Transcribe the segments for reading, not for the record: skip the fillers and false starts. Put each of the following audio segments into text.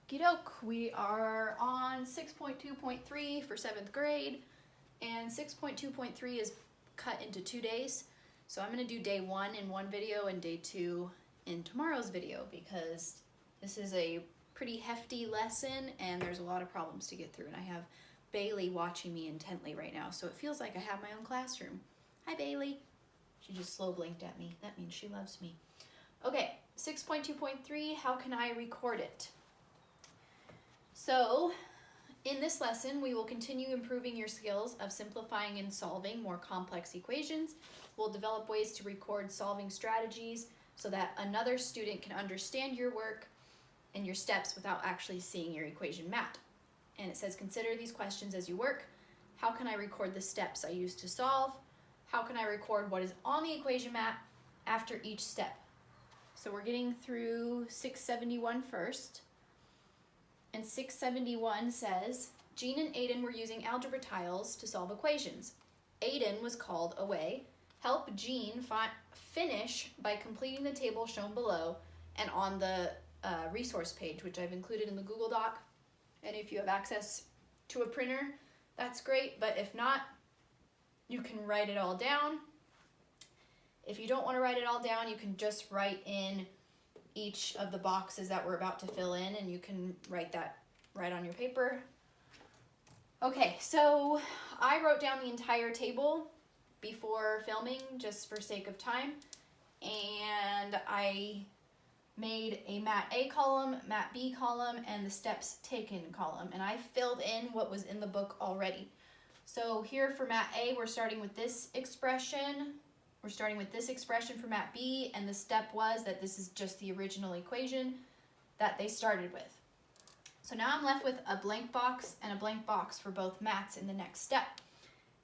Okey-doke, we are on 6.2.3 for 7th grade, and 6.2.3 is cut into 2 days. So I'm going to do day 1 in one video and day 2 in tomorrow's video because this is a pretty hefty lesson and there's a lot of problems to get through, and I have Bailey watching me intently right now, so it feels like I have my own classroom. Hi, Bailey. She just slow blinked at me. That means she loves me. Okay, 6.2.3, how can I record it? So, in this lesson, we will continue improving your skills of simplifying and solving more complex equations. We'll develop ways to record solving strategies so that another student can understand your work and your steps without actually seeing your equation mapped. And it says, consider these questions as you work. How can I record the steps I use to solve? How can I record what is on the equation map after each step? So we're getting through 671 first. And 671 says, Jean and Aiden were using algebra tiles to solve equations. Aiden was called away. Help Jean finish by completing the table shown below and on the resource page, which I've included in the Google Doc. And if you have access to a printer, that's great, but if not, you can write it all down. If you don't want to write it all down, you can just write in each of the boxes that we're about to fill in, and you can write that right on your paper. Okay, so I wrote down the entire table before filming just for sake of time, and I made a Mat A column, Mat B column, and the steps taken column, and I filled in what was in the book already. So here for Mat A, we're starting with this expression. We're starting with this expression for Mat B, and the step was that this is just the original equation that they started with. So now I'm left with a blank box and a blank box for both mats in the next step.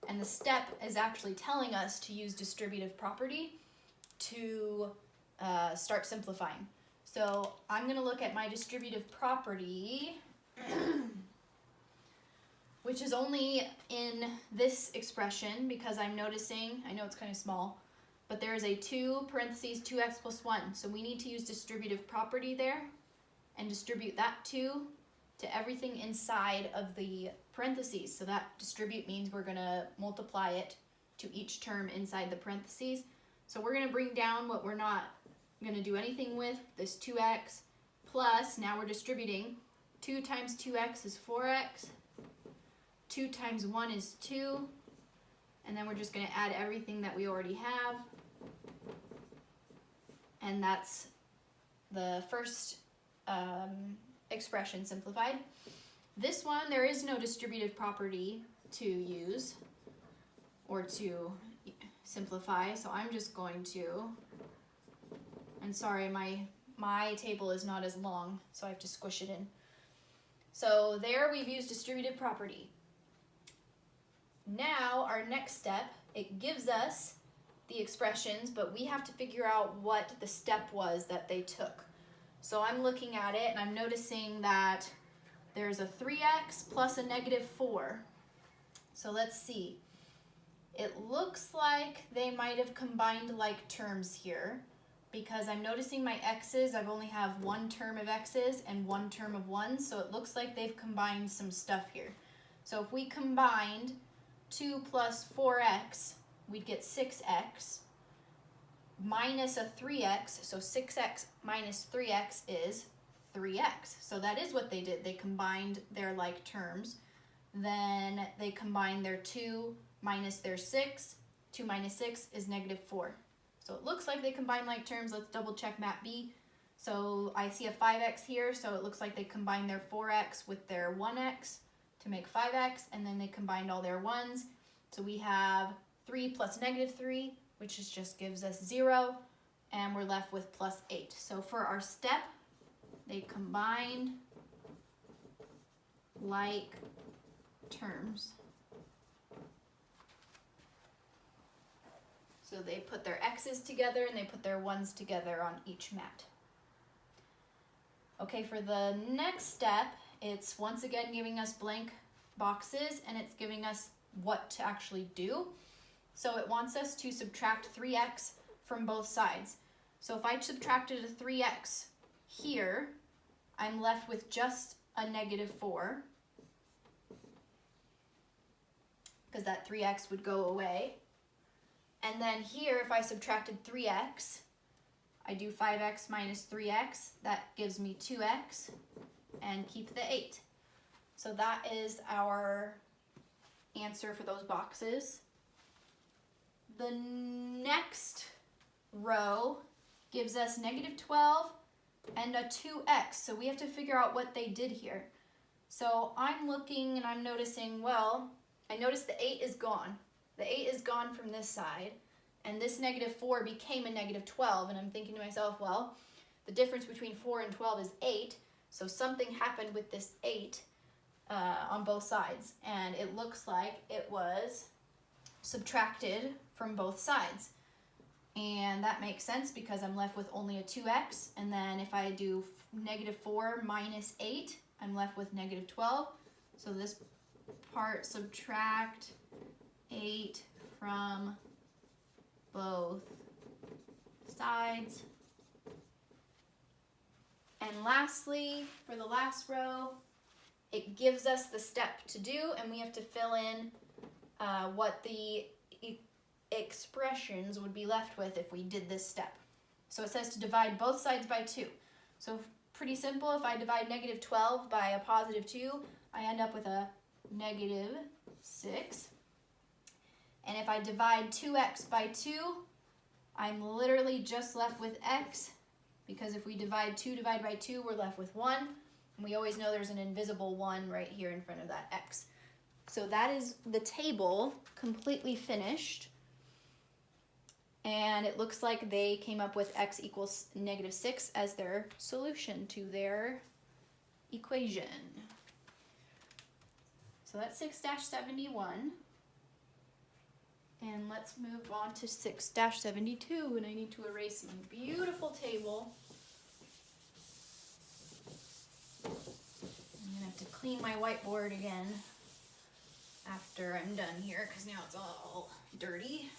And the step is actually telling us to use distributive property to start simplifying. So I'm going to look at my distributive property, which is only in this expression because I'm noticing, I know it's kind of small, but there is a 2 parentheses 2x plus 1. So we need to use distributive property there and distribute that 2 to everything inside of the parentheses. So that distribute means we're going to multiply it to each term inside the parentheses. So we're going to bring down what we're not going to do anything with, this 2x, plus now we're distributing. 2 times 2x is 4x. 2 times 1 is 2. And then we're just going to add everything that we already have. And that's the first expression simplified. This one, there is no distributive property to use or to simplify, so I'm just going to, and sorry, my table is not as long, so I have to squish it in. So there we've used distributive property. Now our next step, it gives us the expressions, but we have to figure out what the step was that they took. So I'm looking at it and I'm noticing that there's a 3x plus a negative 4. So let's see. It looks like they might have combined like terms here because I'm noticing my x's, I've only have one term of x's and one term of 1s, so it looks like they've combined some stuff here. So if we combined 2 plus 4x, we'd get 6x minus a 3x, so 6x minus 3x is 3x. So that is what they did. They combined their like terms. Then they combined their 2 minus their 6. 2 minus 6 is negative 4. So it looks like they combined like terms. Let's double check Mat B. So I see a 5x here, so it looks like they combined their 4x with their 1x to make 5x, and then they combined all their 1s. So we have 3 plus negative 3, which just gives us 0, and we're left with plus 8. So for our step, they combined like terms. So they put their x's together and they put their 1s together on each mat. Okay, for the next step, it's once again giving us blank boxes and it's giving us what to actually do. So it wants us to subtract 3x from both sides. So if I subtracted a 3x here, I'm left with just a -4, because that 3x would go away. And then here, if I subtracted 3x, I do 5x minus 3x, that gives me 2x, and keep the 8. So that is our answer for those boxes. The next row gives us -12 and a 2x, so we have to figure out what they did here. So I'm looking and I'm noticing, well, I noticed the 8 is gone. The 8 is gone from this side, and this -4 became a -12, and I'm thinking to myself, well, the difference between 4 and 12 is 8, so something happened with this 8 on both sides, and it looks like it was subtracted from both sides. And that makes sense because I'm left with only a 2x, and then if I do -4 minus 8, I'm left with -12. So this part, subtract 8 from both sides. And lastly, for the last row, it gives us the step to do, and we have to fill in what the expressions would be left with if we did this step. So it says to divide both sides by 2. So pretty simple. If I divide -12 by a +2, I end up with a -6. And if I divide 2x by 2, I'm literally just left with x, because if we divide 2 divided by 2, we're left with 1. And we always know there's an invisible 1 right here in front of that x. So that is the table completely finished. And it looks like they came up with x equals -6 as their solution to their equation. So that's 6-71. And let's move on to 6-72. And I need to erase my beautiful table. I'm gonna have to clean my whiteboard again after I'm done here, because now it's all dirty.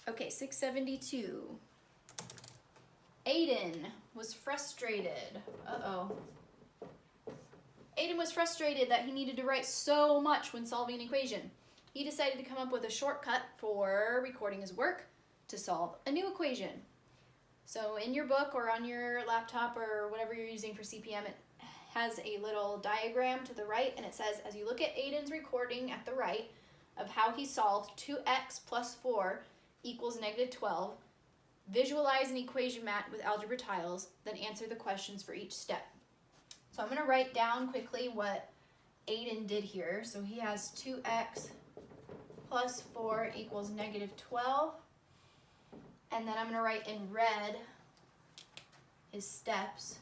Okay, 672. Aiden was frustrated. Aiden was frustrated that he needed to write so much when solving an equation. He decided to come up with a shortcut for recording his work to solve a new equation. So in your book or on your laptop or whatever you're using for CPM, it has a little diagram to the right, and it says, as you look at Aiden's recording at the right of how he solved 2x plus 4 equals -12, visualize an equation mat with algebra tiles, then answer the questions for each step. So I'm going to write down quickly what Aiden did here. So he has 2x plus 4 equals -12. And then I'm going to write in red his steps.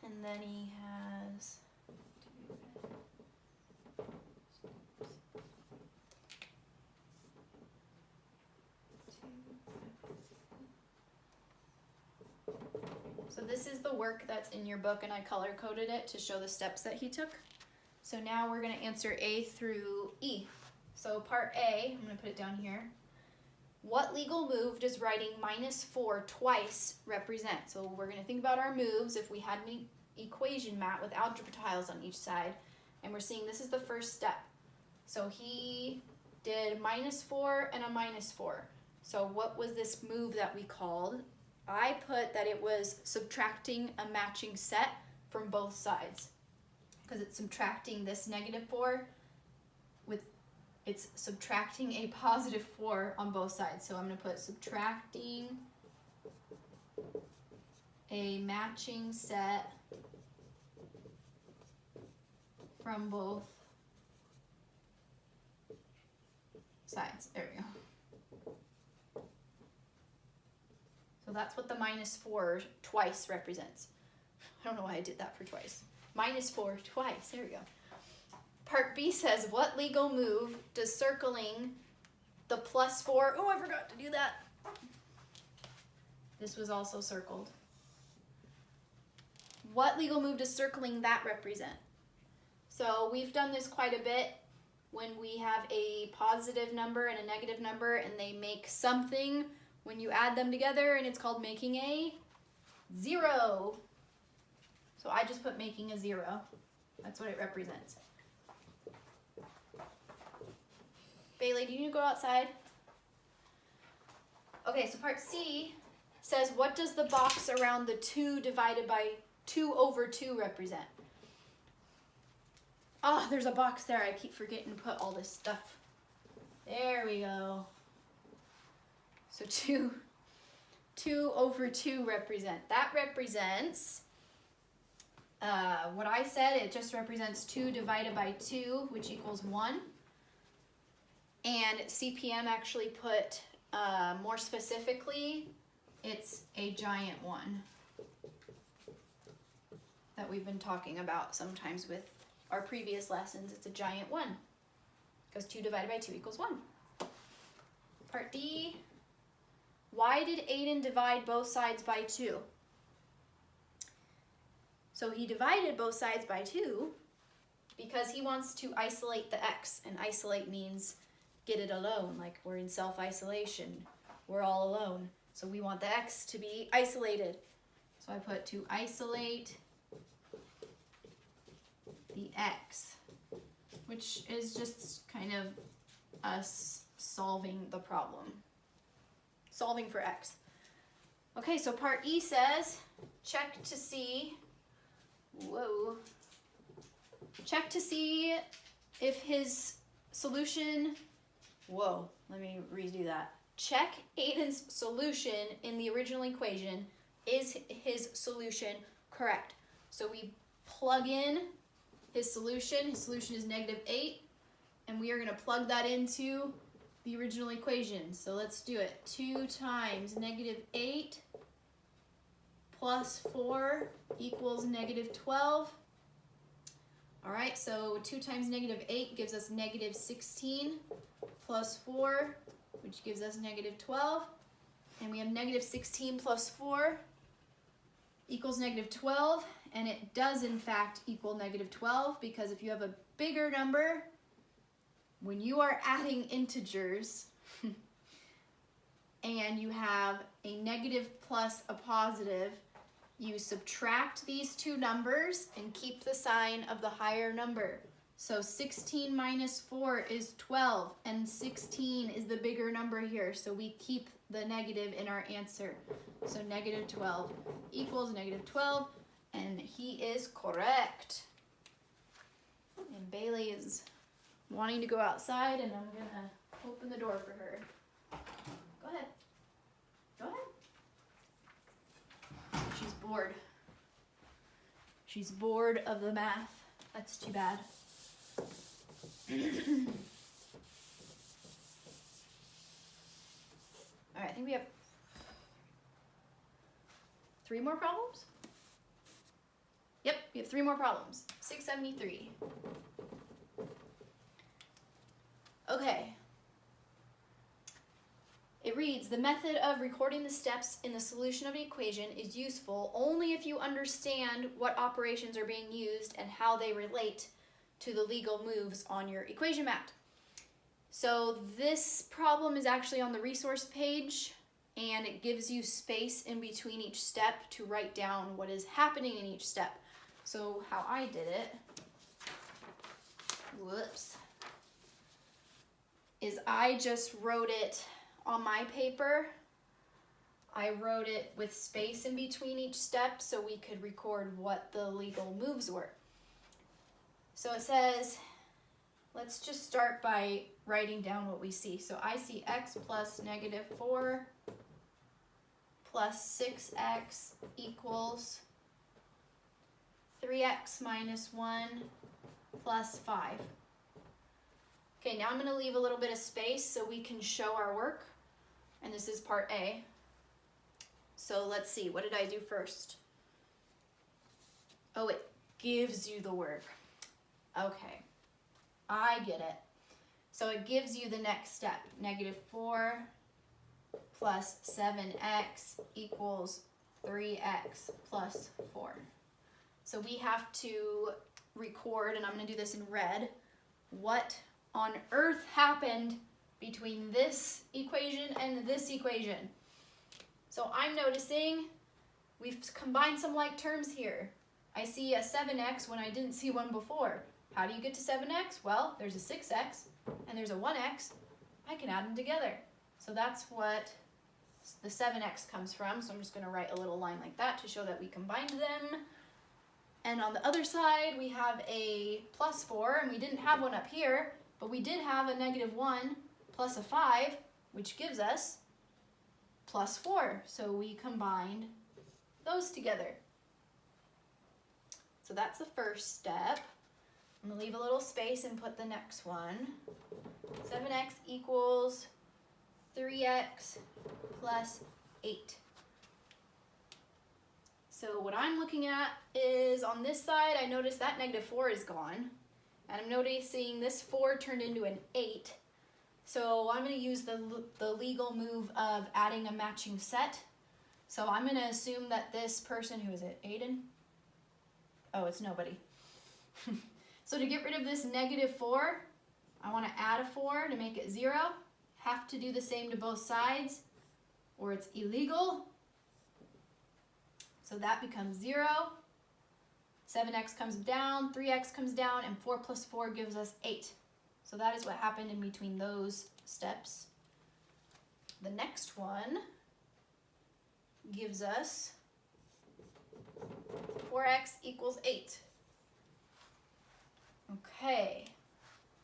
And then he has So this is the work that's in your book, and I color-coded it to show the steps that he took. So now we're going to answer A through E. So part A, I'm going to put it down here. What legal move does writing -4 twice represent? So we're going to think about our moves if we had an equation mat with algebra tiles on each side. And we're seeing this is the first step. So he did -4 and a -4. So what was this move that we called? I put that it was subtracting a matching set from both sides, because it's subtracting this -4 with, it's subtracting a +4 on both sides. So I'm going to put subtracting a matching set from both sides. There we go. So that's what the -4 twice represents. I don't know why I did that for twice. -4 twice, there we go. Part B says, what legal move does circling the +4, oh, I forgot to do that. This was also circled. What legal move does circling that represent? So we've done this quite a bit when we have a positive number and a negative number and they make something when you add them together, and it's called making a zero. So I just put making a zero. That's what it represents. Bailey, do you need to go outside? Okay, so part C says, what does the box around the 2 divided by 2 over 2 represent? Oh, there's a box there. I keep forgetting to put all this stuff. There we go. So 2 over 2 that represents, what I said, it just represents 2 divided by 2, which equals 1. And CPM actually put, more specifically, it's a giant 1 that we've been talking about sometimes with our previous lessons. It's a giant 1 because 2 divided by 2 equals 1. Part D, why did Aiden divide both sides by 2? So he divided both sides by 2 because he wants to isolate the x, and isolate means get it alone, like we're in self-isolation. We're all alone. So we want the x to be isolated. So I put to isolate the x, which is just kind of us solving the problem. Solving for x. Okay, so part E says, check to see if his solution, let me redo that. Check Aiden's solution in the original equation. Is his solution correct? So we plug in his solution. His solution is -8, and we are going to plug that into the original equation. So let's do it. 2 times -8 plus 4 equals -12. All right, so 2 times -8 gives us -16 plus 4, which gives us -12. And we have -16 plus 4 equals -12. And it does, in fact, equal -12, because if you have a bigger number, when you are adding integers and you have a negative plus a positive, you subtract these two numbers and keep the sign of the higher number. So 16 minus 4 is 12, and 16 is the bigger number here, so we keep the negative in our answer. So -12 equals -12, and he is correct. And Bailey is wanting to go outside, and I'm gonna open the door for her. Go ahead. Go ahead. She's bored. She's bored of the math. That's too bad. All right, I think we have 3 more problems? Yep, we have 3 more problems. 673. Okay. It reads, the method of recording the steps in the solution of an equation is useful only if you understand what operations are being used and how they relate to the legal moves on your equation map. So this problem is actually on the resource page, and it gives you space in between each step to write down what is happening in each step. So how I did it, is I just wrote it on my paper. I wrote it with space in between each step so we could record what the legal moves were. So it says, let's just start by writing down what we see. So I see x plus -4 plus 6x equals 3x minus 1 plus 5. Okay, now I'm going to leave a little bit of space so we can show our work. And this is part A. So let's see, what did I do first? Oh, it gives you the work. Okay, I get it. So it gives you the next step. -4 plus 7x equals 3x plus 4. So we have to record, and I'm going to do this in red, what on earth happened between this equation and this equation? So I'm noticing we've combined some like terms here. I see a 7x when I didn't see one before. How do you get to 7x? Well, there's a 6x and there's a 1x. I can add them together. So that's what the 7x comes from. So I'm just going to write a little line like that to show that we combined them. And on the other side, we have a plus 4, and we didn't have one up here, but we did have a -1 plus a 5, which gives us plus 4. So we combined those together. So that's the first step. I'm going to leave a little space and put the next one. 7x equals 3x plus 8. So what I'm looking at is on this side, I notice that -4 is gone. And I'm noticing this 4 turned into an 8. So I'm going to use the legal move of adding a matching set. So I'm going to assume that this person, who is it, Aiden? Oh, it's nobody. So to get rid of this -4, I want to add a 4 to make it 0. Have to do the same to both sides, or it's illegal. So that becomes 0. 7x comes down, 3x comes down, and 4 plus 4 gives us 8. So that is what happened in between those steps. The next one gives us 4x equals 8. Okay,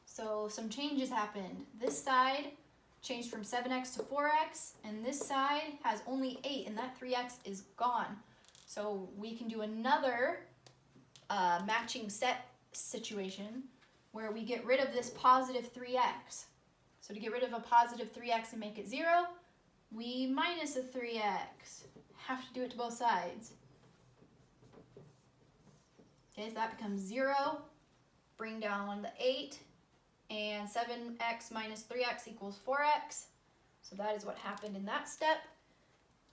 so some changes happened. This side changed from 7x to 4x, and this side has only 8, and that 3x is gone. So we can do another matching set situation where we get rid of this positive 3x. So to get rid of a positive 3x and make it 0, we minus a 3x. Have to do it to both sides. Okay, so that becomes 0. Bring down the 8, and 7x minus 3x equals 4x. So that is what happened in that step.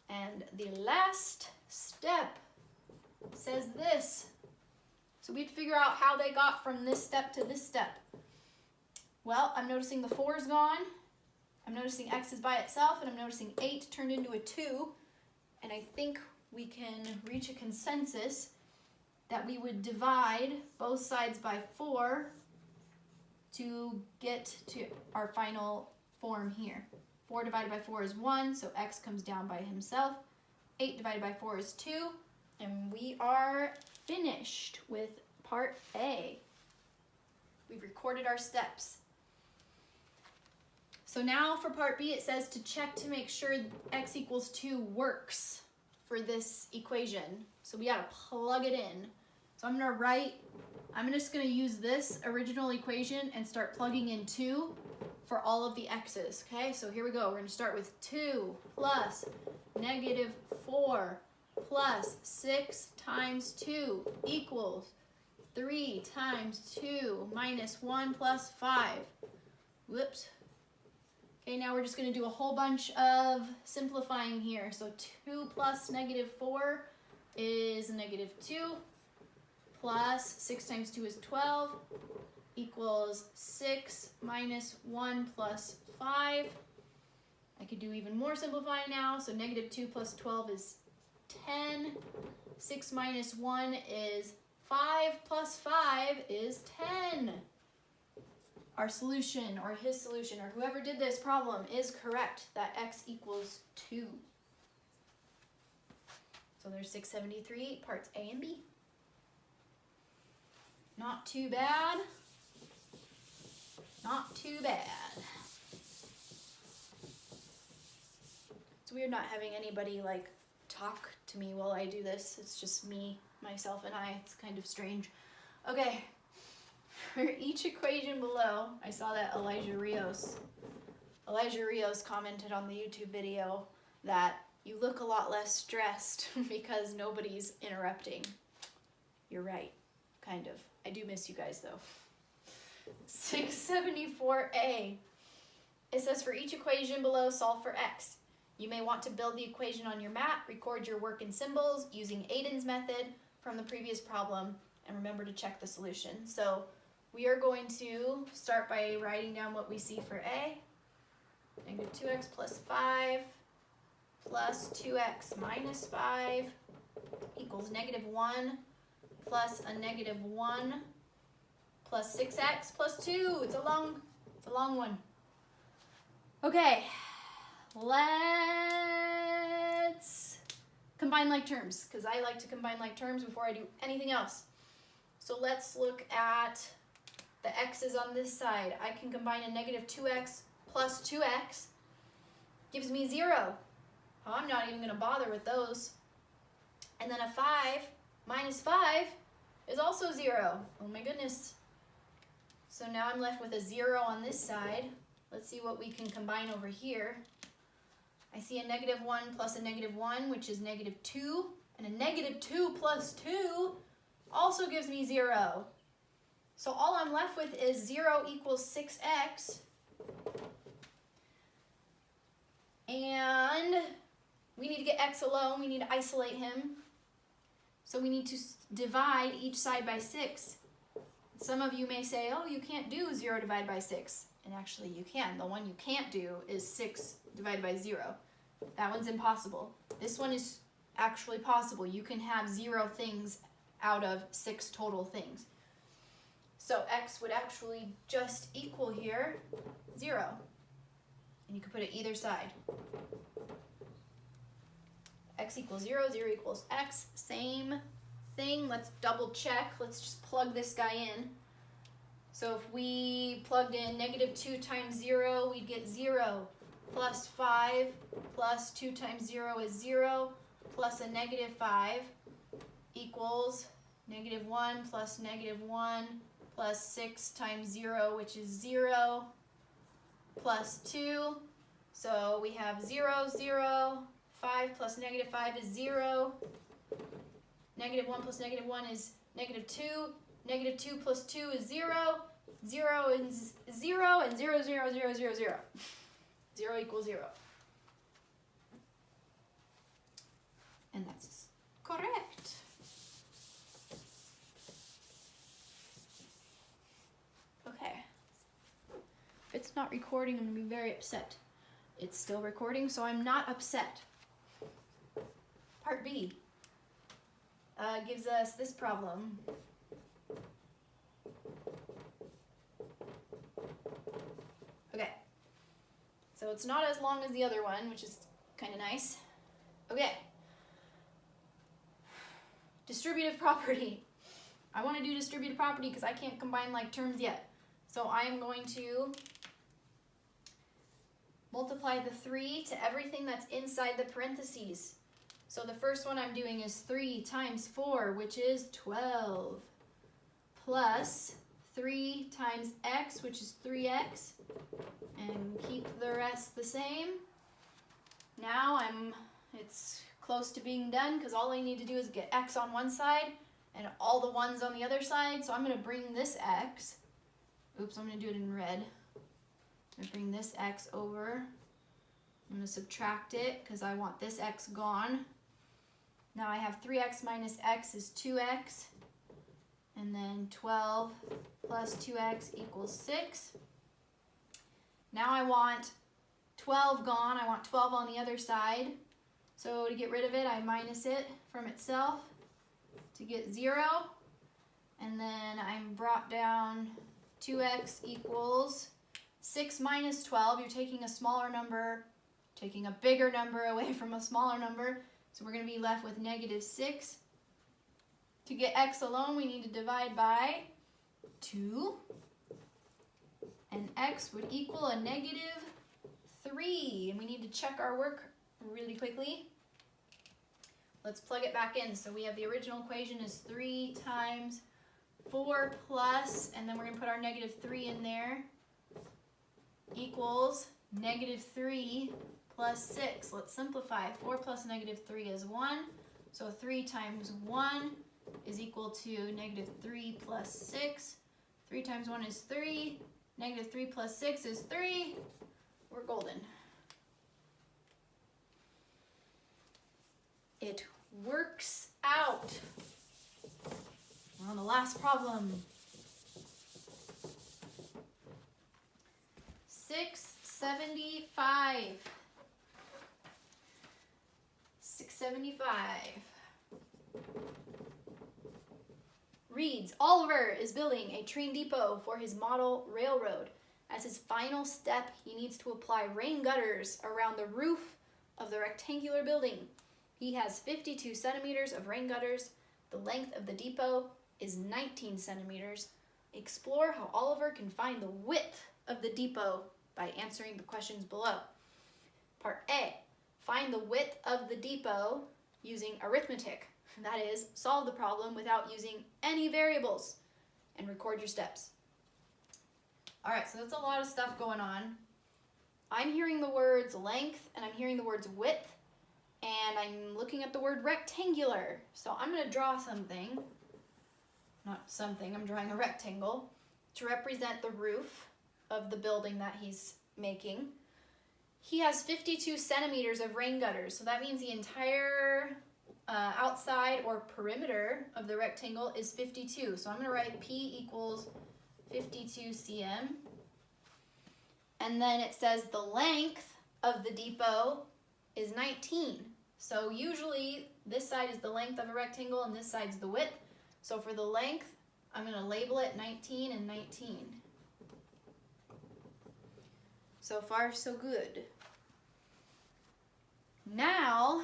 And the last step says this. So we have to figure out how they got from this step to this step. Well, I'm noticing the 4 is gone. I'm noticing x is by itself, and I'm noticing 8 turned into a 2. And I think we can reach a consensus that we would divide both sides by 4 to get to our final form here. 4 divided by 4 is 1, so x comes down by himself. 8 divided by 4 is 2, and we are finished with part A. We've recorded our steps. So now for part B, it says to check to make sure x equals 2 works for this equation. So we gotta plug it in. So I'm just gonna use this original equation and start plugging in 2 for all of the x's, okay? So here we go. We're gonna start with 2 plus -4 plus 6 times 2 equals 3 times 2 minus 1 plus 5. Whoops. Okay, now we're just gonna do a whole bunch of simplifying here. So 2 plus -4 is -2 plus 6 times 2 is 12 equals 6 minus 1 plus 5. I could do even more simplifying now. So -2 plus 12 is 10. 6 minus 1 is 5 plus 5 is 10. Our solution, or his solution, or whoever did this problem is correct, that x equals 2. So there's 673, parts A and B. Not too bad. Not too bad. It's weird not having anybody like talk to me while I do this. It's just me, myself, and I. It's kind of strange. Okay. For each equation below, I saw that Elijah Rios commented on the YouTube video that you look a lot less stressed because nobody's interrupting. You're right, kind of. I do miss you guys though. 674a. It says for each equation below, solve for x. You may want to build the equation on your mat, record your work in symbols using Aiden's method from the previous problem, and remember to check the solution. So we are going to start by writing down what we see for A. Negative 2x plus 5 plus 2x minus 5 equals negative 1 plus a negative 1 plus 6x plus 2. It's a long one. Okay, let's combine like terms, because I like to combine like terms before I do anything else. So let's look at the x's on this side. I can combine a negative 2x plus 2x. Gives me 0. Oh, I'm not even going to bother with those. And then a 5 minus 5 is also 0. Oh my goodness. So now I'm left with a 0 on this side. Let's see what we can combine over here. I see a negative 1 plus a negative 1, which is negative 2. And a negative 2 plus 2 also gives me 0. So all I'm left with is 0 equals 6x. And we need to get x alone. We need to isolate him. So we need to divide each side by 6. Some of you may say, oh, you can't do 0 divided by 6. And actually you can. The one you can't do is 6 divided by 0. That one's impossible. This one is actually possible. You can have 0 things out of 6 total things. So x would actually just equal here 0. And you can put it either side. X equals 0, 0 equals x. Same thing. Let's double check. Let's just plug this guy in. So if we plugged in negative 2 times 0, we'd get 0 plus 5 plus 2 times 0 is 0 plus a negative 5 equals negative 1 plus negative 1 plus 6 times 0, which is 0 plus 2. So we have 0, 0. 5 plus negative 5 is 0. Negative 1 plus negative 1 is negative 2. Negative 2 plus 2 is 0. 0 is 0, and 0, 0, 0, 0, 0. 0 equals 0. And that's correct. Okay. If it's not recording, I'm going to be very upset. It's still recording, so I'm not upset. Part B gives us this problem. Okay, so it's not as long as the other one, which is kind of nice. Okay, distributive property. I want to do distributive property because I can't combine like terms yet. So I'm going to multiply the 3 to everything that's inside the parentheses. So the first one I'm doing is 3 times 4, which is 12, plus 3 times x, which is 3x, and keep the rest the same. Now it's close to being done because all I need to do is get x on one side and all the ones on the other side. So I'm going to bring this x, oops, I'm going to do it in red. I'm going to bring this x over. I'm going to subtract it because I want this x gone. Now I have 3x minus x is 2x. And then 12 plus 2x equals 6. Now I want 12 gone. I want 12 on the other side. So to get rid of it, I minus it from itself to get 0. And then I'm brought down 2x equals 6 minus 12. You're taking a smaller number, taking a bigger number away from a smaller number. So we're going to be left with negative 6. To get x alone, we need to divide by 2. And x would equal a negative 3. And we need to check our work really quickly. Let's plug it back in. So we have the original equation is 3 times 4 plus, and then we're going to put our negative 3 in there, equals negative 3 plus 6. Let's simplify. 4 plus negative 3 is 1. So 3 times 1 is equal to negative 3 plus 6. 3 times 1 is 3. Negative 3 plus 6 is 3. We're golden. It works out. We're on the last problem. 675. 675. Reads, Oliver is building a train depot for his model railroad. As his final step, he needs to apply rain gutters around the roof of the rectangular building. He has 52 centimeters of rain gutters. The length of the depot is 19 centimeters. Explore how Oliver can find the width of the depot by answering the questions below. Part A, find the width of the depot using arithmetic. That is, solve the problem without using any variables and record your steps. All right, so that's a lot of stuff going on. I'm hearing the words length and I'm hearing the words width, and I'm looking at the word rectangular. So I'm going to draw something. Not something, I'm drawing a rectangle to represent the roof of the building that he's making. He has 52 centimeters of rain gutters, so that means the entire outside or perimeter of the rectangle is 52. So I'm going to write P equals 52 cm. And then it says the length of the depot is 19. So usually this side is the length of a rectangle and this side's the width. So for the length, I'm going to label it 19 and 19. So far, so good. Now,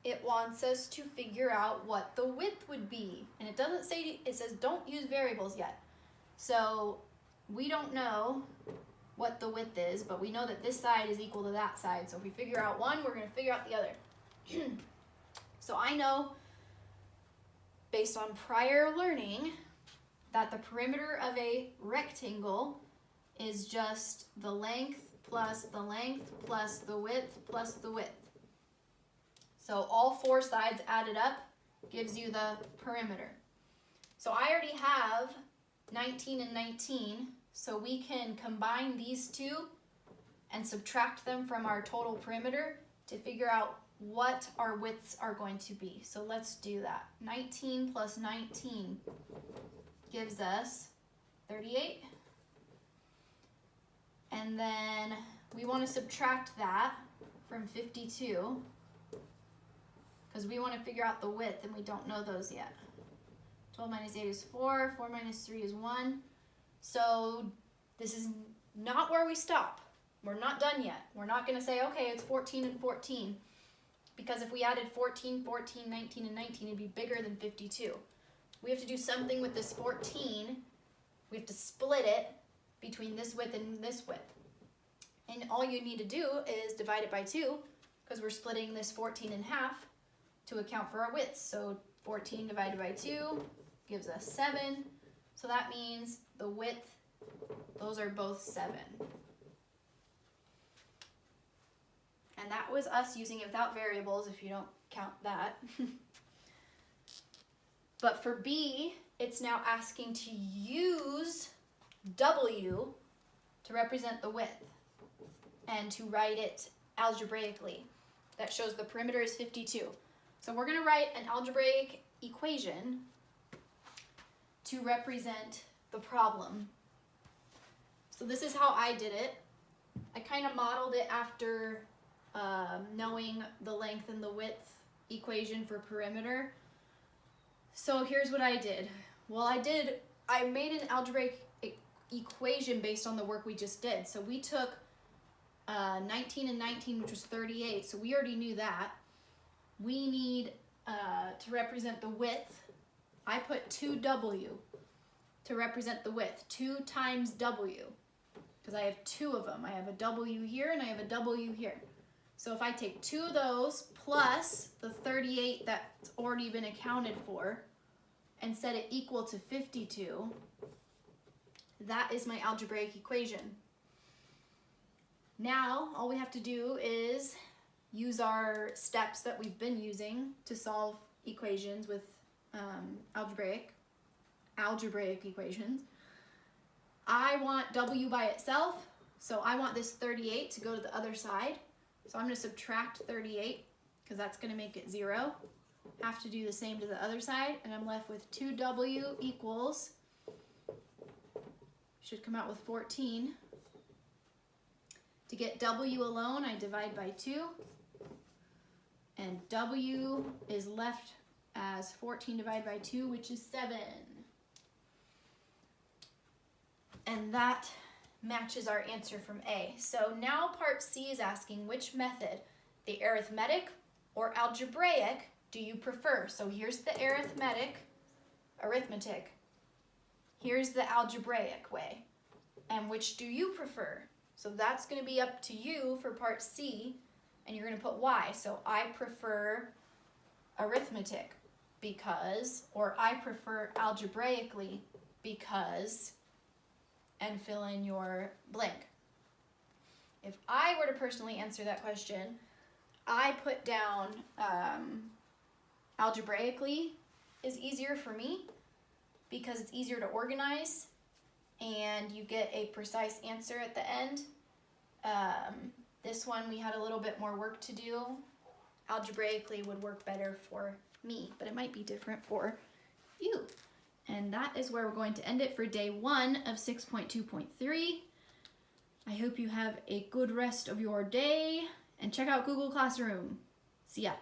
it wants us to figure out what the width would be. And it doesn't say, it says don't use variables yet. So we don't know what the width is, but we know that this side is equal to that side. So if we figure out one, we're going to figure out the other. So I know, based on prior learning, that the perimeter of a rectangle is just the length plus the length plus the width plus the width. So all four sides added up gives you the perimeter. So I already have 19 and 19, so we can combine these two and subtract them from our total perimeter to figure out what our widths are going to be. So let's do that. 19 plus 19 gives us 38. And then we want to subtract that from 52 because we want to figure out the width and we don't know those yet. 12 minus 8 is 4, 4 minus 3 is 1. So this is not where we stop. We're not done yet. We're not going to say, okay, it's 14 and 14. Because if we added 14, 14, 19, and 19, it'd be bigger than 52. We have to do something with this 14. We have to split it between this width and this width. And all you need to do is divide it by 2, because we're splitting this 14 in half to account for our widths. So 14 divided by 2 gives us 7. So that means the width, those are both 7. And that was us using it without variables, if you don't count that. But for B, it's now asking to use W to represent the width and to write it algebraically. That shows the perimeter is 52. So we're going to write an algebraic equation to represent the problem. So this is how I did it. I kind of modeled it after knowing the length and the width equation for perimeter. So here's what I did. Well, I made an algebraic equation based on the work we just did. So we took 19 and 19, which was 38. So we already knew that. We need to represent the width. I put 2W to represent the width. 2 times W. Because I have 2 of them. I have a W here and I have a W here. So if I take 2 of those plus the 38 that's already been accounted for and set it equal to 52, that is my algebraic equation. Now, all we have to do is use our steps that we've been using to solve equations with algebraic equations. I want W by itself, so I want this 38 to go to the other side. So I'm going to subtract 38 because that's going to make it 0. Have to do the same to the other side, and I'm left with 2W equals, should come out with 14. To get W alone, I divide by 2. And W is left as 14 divided by 2, which is 7. And that matches our answer from A. So now part C is asking which method, the arithmetic or algebraic, do you prefer? So here's the arithmetic. Here's the algebraic way. And which do you prefer? So that's going to be up to you for part C, and you're going to put why. So I prefer arithmetic because, or I prefer algebraically because, and fill in your blank. If I were to personally answer that question, I put down algebraically is easier for me because it's easier to organize and you get a precise answer at the end. This one we had a little bit more work to do. Algebraically would work better for me, but it might be different for you. And that is where we're going to end it for day 1 of 6.2.3. I hope you have a good rest of your day and check out Google Classroom. See ya.